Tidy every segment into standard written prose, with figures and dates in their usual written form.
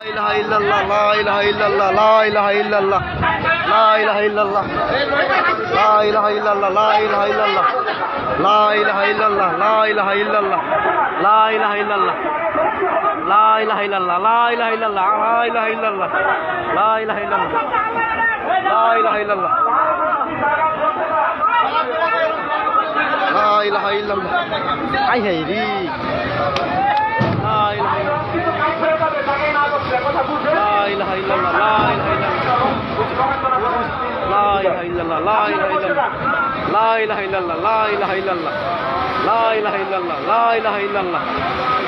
ilaha illallah, la ilaha illallah, la ilaha illallah, la ilaha illallah, la ilaha illallah, la ilaha illallah, la ilaha illallah, la ilaha illallah, la ilaha illallah, la ilaha illallah, la ilaha illallah, la ilaha illallah, la ilaha illallah, la ilaha illallah, la ilaha illallah. Ai hay đi. La ilaha illallah. La ilaha illallah, la ilaha illallah, la ilaha illallah, la ilaha illallah, la ilaha illallah, la ilaha illallah,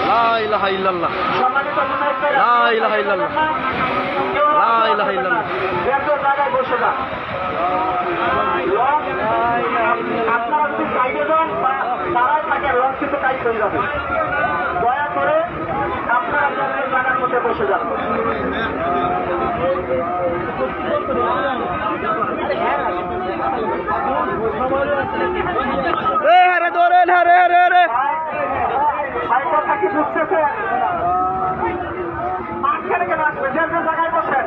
la ilaha illallah, la ilaha illallah, la ilaha illallah, la ilaha illallah, আপনারা যদি সাইডে যান বা তারাই থাকে launch কিন্তু tight হয়ে যাবে। দয়া করে আপনারা আপনাদের জায়গার মধ্যে বসে যান। সাইকেল থাকি বুঝতেছে মাঝখানে কেন আসবে? যে জায়গায় বসেন,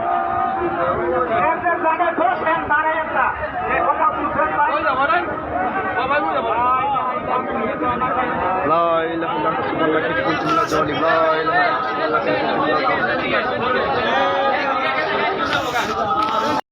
যে জায়গায় বসেন দাঁড়ায় একটা কথা বুঝবেন। La ilaha illallah, la ilaha illallah, la ilaha illallah,